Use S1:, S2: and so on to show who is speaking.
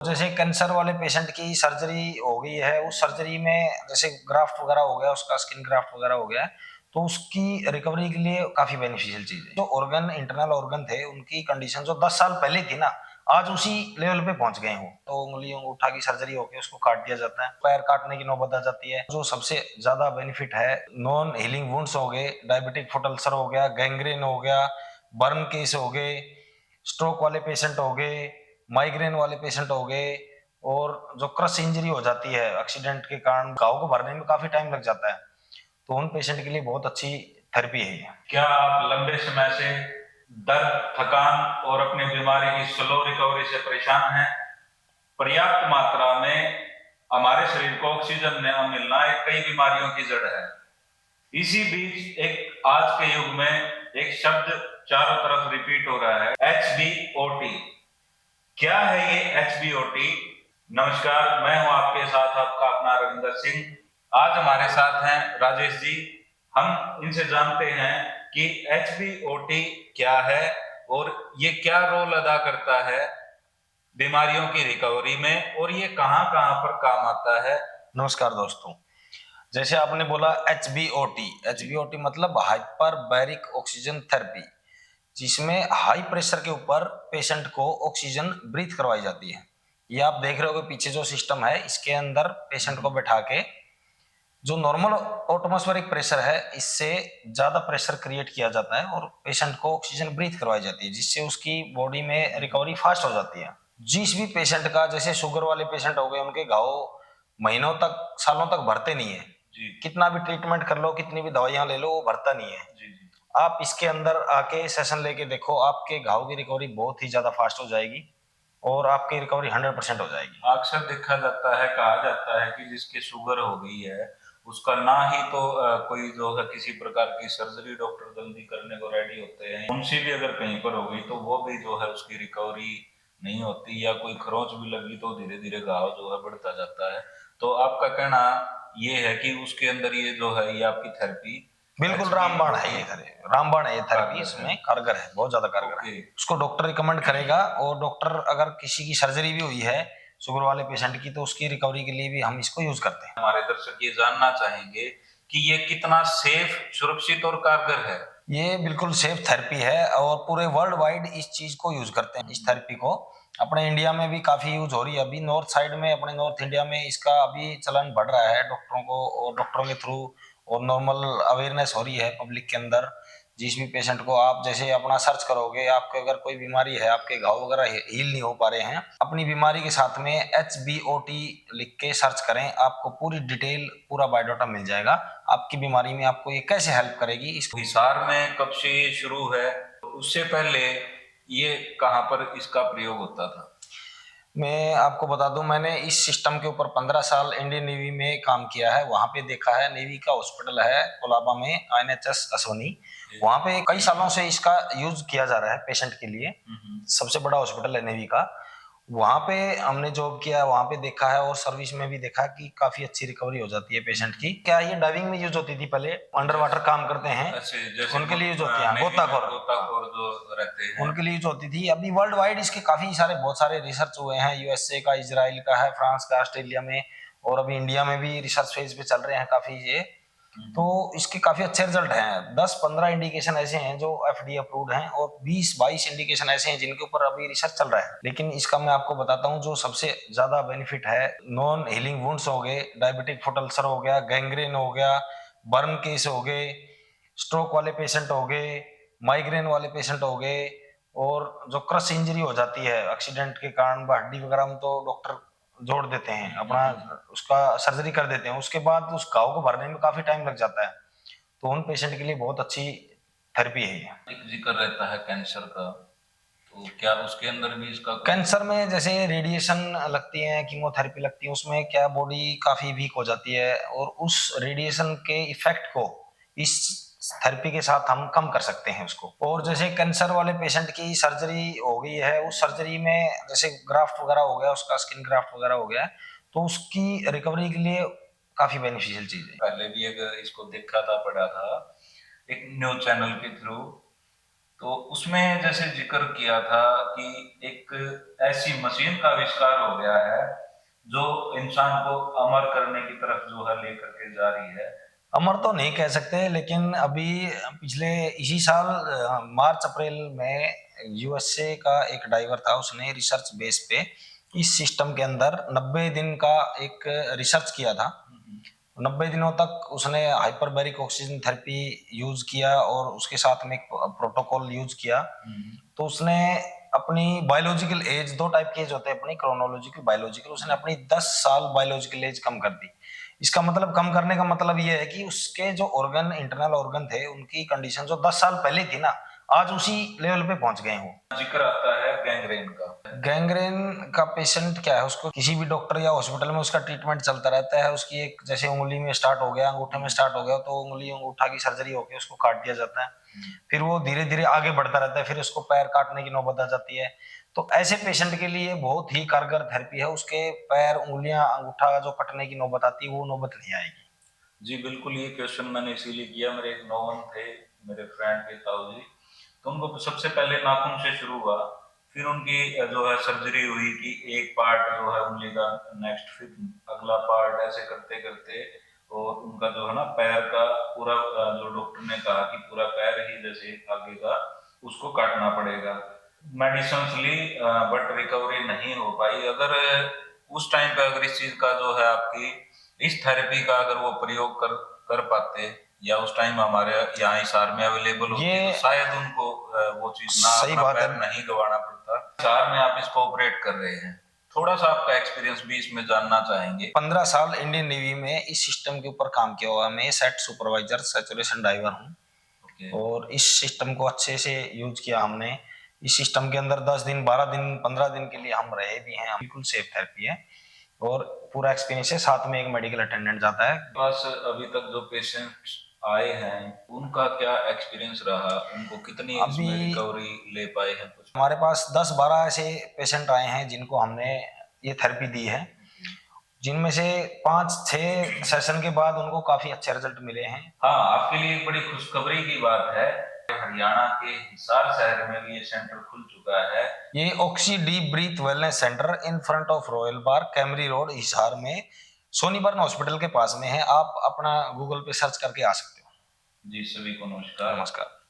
S1: जैसे कैंसर वाले पेशेंट की सर्जरी हो गई है, उस सर्जरी में जैसे ग्राफ्ट वगैरह हो गया, उसका स्किन ग्राफ्ट वगैरह हो गया है, तो उसकी रिकवरी के लिए काफी बेनिफिशियल चीज है। जो ऑर्गन इंटरनल ऑर्गन थे उनकी कंडीशन जो 10 साल पहले थी ना, आज उसी लेवल पे पहुंच गए हो। तो उंगली अंगूठा की सर्जरी होकर उसको काट दिया जाता है, पैर काटने की नौबत आ जाती है। जो सबसे ज्यादा बेनिफिट है, नॉन हीलिंग वुंड्स हो गए, डायबिटिक फुट अल्सर हो गया, गैंग्रेन हो गया, बर्न केस हो गए, स्ट्रोक वाले पेशेंट हो गए, माइग्रेन वाले पेशेंट हो गए, और जो क्रश इंजरी हो जाती है एक्सीडेंट के कारण, घाव को भरने में काफी टाइम लग जाता है, तो उन पेशेंट के लिए बहुत अच्छी थेरेपी है ये।
S2: क्या आप लंबे समय से दर्द, थकान और अपनी बीमारी की स्लो रिकवरी से परेशान हैं? पर्याप्त मात्रा में हमारे शरीर को ऑक्सीजन न मिलना एक कई बीमारियों की जड़ है। इसी बीच एक आज के युग में एक शब्द चारों तरफ रिपीट हो रहा है, HBOT। क्या है ये HBOT? नमस्कार, मैं हूं आपके साथ आपका अपना रविंदर सिंह। आज हमारे साथ हैं राजेश जी। हम इनसे जानते हैं कि HBOT क्या है और ये क्या रोल अदा करता है बीमारियों की रिकवरी में, और ये कहां कहां पर काम आता है।
S1: नमस्कार दोस्तों, जैसे आपने बोला एच बी ओ टी मतलब हाइपर बैरिक ऑक्सीजन थेरेपी, जिसमें हाई प्रेशर के ऊपर पेशेंट को ऑक्सीजन ब्रीथ करवाई जाती है। ये आप देख रहे हो कि पीछे जो सिस्टम है, इसके अंदर पेशेंट को बैठा के जो नॉर्मल एटमॉस्फेरिक प्रेशर है, इससे ज्यादा प्रेशर क्रिएट किया जाता है और पेशेंट को ऑक्सीजन ब्रीथ करवाई जाती है, जिससे उसकी बॉडी में रिकवरी फास्ट हो जाती है। जिस भी पेशेंट का, जैसे शुगर वाले पेशेंट हो गए, उनके घाव महीनों तक, सालों तक भरते नहीं है
S2: जी
S1: कितना भी ट्रीटमेंट कर लो, कितनी भी दवाइयां ले लो, वो भरता नहीं है।
S2: जी जी।
S1: आप इसके अंदर आके सेशन लेके देखो, आपके घाव की रिकवरी बहुत ही ज्यादा फास्ट हो जाएगी और आपकी रिकवरी 100% हो जाएगी।
S2: अक्सर देखा जाता है, कहा जाता है कि जिसकी शुगर हो गई है उसका ना ही तो कोई जो है किसी प्रकार की सर्जरी डॉक्टर जल्दी करने को रेडी होते हैं, उनसे भी अगर कहीं पर हो गई तो वो भी जो है उसकी रिकवरी नहीं होती, या कोई खरोंच भी लगी तो धीरे धीरे घाव जो है बढ़ता जाता है। तो आपका कहना ये है कि उसके अंदर ये जो है ये आपकी थेरेपी
S1: बिल्कुल रामबाण है ये थेरेपी, रामबाण है ये थेरेपी, इसमें कारगर है, बहुत ज्यादा कारगर है। उसको डॉक्टर रिकमेंड करेगा, और डॉक्टर अगर किसी की सर्जरी भी हुई है शुगर वाले पेशेंट की, तो उसकी रिकवरी के लिए भी हम इसको यूज करते हैं।
S2: हमारे दर्शक ये जानना चाहेंगे कि ये कितना सेफ, सुरक्षित और कारगर है।
S1: ये बिल्कुल सेफ थेरेपी है और पूरे वर्ल्ड वाइड इस चीज को यूज करते हैं, इस थेरेपी को। अपने इंडिया में भी काफी यूज हो रही है अभी, नॉर्थ साइड में, अपने नॉर्थ इंडिया में इसका अभी चलन बढ़ रहा है डॉक्टरों को, और डॉक्टरों के थ्रू और नॉर्मल अवेयरनेस हो रही है पब्लिक के अंदर। जिस भी पेशेंट को आप जैसे अपना सर्च करोगे, आपको अगर कोई बीमारी है, आपके घाव वगैरह हील नहीं हो पा रहे हैं, अपनी बीमारी के साथ में HBOT लिख के सर्च करें, आपको पूरी डिटेल, पूरा बायोडाटा मिल जाएगा, आपकी बीमारी में आपको ये कैसे हेल्प करेगी। इसको
S2: हिसार में कब से ये शुरू है, उससे पहले ये कहां पर इसका प्रयोग होता था?
S1: मैं आपको बता दूं, मैंने इस सिस्टम के ऊपर 15 साल इंडियन नेवी में काम किया है, वहां पे देखा है। नेवी का हॉस्पिटल है कोलाबा में, INHS अश्वनी, वहां पे कई सालों से इसका यूज किया जा रहा है पेशेंट के लिए। सबसे बड़ा हॉस्पिटल है नेवी का, वहां पे हमने जॉब किया, वहां पे देखा है, और सर्विस में भी देखा कि काफी अच्छी रिकवरी हो जाती है पेशेंट की। क्या ये डाइविंग में यूज होती थी पहले, अंडर वाटर काम करते हैं उनके लिए यूज होती है,
S2: गोताखोर जो रहते हैं
S1: उनके लिए यूज होती थी। अभी वर्ल्ड वाइड इसके काफी सारे, बहुत सारे रिसर्च हुए हैं, USA का, इजराइल का है, फ्रांस का, ऑस्ट्रेलिया में, और अभी इंडिया में भी रिसर्च फेज पे चल रहे हैं काफी ये। तो इसके काफी अच्छे रिजल्ट हैं। 10-15 इंडिकेशन ऐसे हैं जो FDA अप्रूव्ड हैं, और 20-22 इंडिकेशन ऐसे हैं जिनके ऊपर अभी रिसर्च चल रहा है। लेकिन इसका मैं आपको बताता हूँ जो सबसे ज्यादा बेनिफिट है, नॉन हीलिंग वुंड्स हो गए, डायबिटिक फुट अल्सर हो गया, गैंग्रेन हो गया, बर्न केस हो गए, स्ट्रोक वाले पेशेंट हो गए, माइग्रेन वाले पेशेंट हो गए, और जो क्रश इंजरी हो जाती है एक्सीडेंट के कारण, हड्डी वगैरह में, तो डॉक्टर जोड़ देते हैं अपना, उसका सर्जरी कर देते हैं, उसके बाद उस घाव को भरने में काफी टाइम लग जाता है, तो उन पेशेंट के लिए बहुत अच्छी थेरेपी है ये।
S2: एक जिक्र रहता है कैंसर का, तो क्या उसके अंदर भी इसका?
S1: कैंसर में जैसे रेडिएशन लगती है, कीमोथेरेपी लगती है, उसमें क्या बॉडी काफी वीक हो जाती है, और उस रेडिएशन के इफेक्ट को इस थेरेपी के साथ हम कम कर सकते हैं उसको। और जैसे कैंसर वाले पेशेंट की सर्जरी हो गई है, उस सर्जरी में जैसे ग्राफ्ट वगैरह हो गया, उसका स्किन ग्राफ्ट वगैरह हो गया है, तो उसकी रिकवरी के लिए काफी बेनिफिशियल चीज है।
S2: पहले भी अगर इसको देखा था, पढ़ा था एक न्यूज चैनल के थ्रू, तो उसमें जैसे जिक्र किया था कि एक ऐसी मशीन का आविष्कार हो गया है जो इंसान को अमर करने की तरफ जो है लेकर के जा रही है।
S1: अमर तो नहीं कह सकते, लेकिन अभी पिछले इसी साल मार्च अप्रैल में यूएसए का एक डाइवर था, उसने रिसर्च बेस पे इस सिस्टम के अंदर 90 दिन का एक रिसर्च किया था। 90 दिनों तक उसने हाइपरबैरिक ऑक्सीजन थेरेपी यूज किया और उसके साथ में एक प्रोटोकॉल यूज किया। तो उसने अपनी बायोलॉजिकल एज, दो टाइप की एज होते हैं अपनी, क्रोनोलॉजिकल, बायोलॉजिकल, उसने अपनी 10 साल बायोलॉजिकल एज कम कर दी। इसका मतलब, कम करने का मतलब ये है कि उसके जो ऑर्गन, इंटरनल ऑर्गन थे, उनकी कंडीशन जो 10 साल पहले थी ना, आज उसी लेवल पे पहुंच गए हो।
S2: जिक्र आता है गैंग्रेन का।
S1: गैंग्रेन का पेशेंट क्या है, उसको किसी भी डॉक्टर या हॉस्पिटल में उसका ट्रीटमेंट चलता रहता है। उसकी एक, जैसे उंगली में स्टार्ट हो गया, अंगूठे में स्टार्ट हो गया, तो उंगली अंगूठा की सर्जरी होकर उसको काट दिया जाता है। फिर वो धीरे धीरे आगे बढ़ता रहता है, फिर उसको पैर काटने की नौबत आ जाती है। तो ऐसे पेशेंट के लिए बहुत ही कारगर थेरेपी है। उसके पैर, उंगलियां, अंगूठा जो कटने की नौबत आती है, वो नौबत नहीं आएगी।
S2: जी बिल्कुल, ये क्वेश्चन मैंने इसीलिए किया। मेरे एक नौन थे, मेरे फ्रेंड के ताऊ जी, तो उनको सबसे पहले नाखून से शुरू हुआ, फिर उनकी जो है सर्जरी हुई कि एक पार्ट जो है उंगली का, नेक्स्ट फिर अगला पार्ट, ऐसे करते करते, और उनका जो है ना पैर का पूरा, जो डॉक्टर ने कहा कि पूरा पैर ही जैसे आगे का उसको काटना पड़ेगा। मेडिसिन ली बट रिकवरी नहीं हो पाई। अगर उस टाइम पे अगर इस चीज का जो है आपकी, इस थेरेपी का अगर वो प्रयोग कर पाते, या उस टाइम हमारे यहाँ हिसार में अवेलेबल होती, तो शायद उनको वो चीज ना,
S1: सही
S2: अपना
S1: बात
S2: पैर
S1: है।
S2: नहीं गंवाना पड़ता। हिसार में आप इसको ऑपरेट कर रहे हैं, थोड़ा सा आपका एक्सपीरियंस भी इसमें जानना चाहेंगे।
S1: 15 साल इंडियन नेवी में इस सिस्टम के ऊपर काम किया हुआ। मैं सेट सुपरवाइजर, सैचुरेशन डाइवर हूँ,
S2: ओके।
S1: और इस सिस्टम को अच्छे से यूज किया हमने। इस सिस्टम के अंदर 10 दिन, 12 दिन, 15 दिन के लिए हम रहे भी हैं। बिल्कुल सेफ थेरेपी है और पूरा एक्सपीरियंस है। साथ में एक मेडिकल अटेंडेंट जाता है।
S2: बस अभी तक जो पेशेंट्स आए हैं उनका क्या एक्सपीरियंस रहा, उनको कितनी इसमें
S1: अभी
S2: रिकवरी ले पाए हैं कुछ?
S1: हमारे पास 10-12 ऐसे पेशेंट आए हैं जिनको हमने ये थेरेपी दी है, जिनमें से 5-6 सेशन के बाद उनको काफी अच्छे रिजल्ट मिले हैं।
S2: हाँ, आपके लिए एक बड़ी खुशखबरी की बात है, हरियाणा के हिसार शहर में भी ये सेंटर खुल चुका है।
S1: ये oxy deep breath wellness centre in front of royal bar, Kaimri road, Hisar में, सोनीबर्न हॉस्पिटल के पास में है। आप अपना गूगल पे सर्च करके आ सकते हो।
S2: जी, सभी को नमस्कार।
S1: नमस्कार।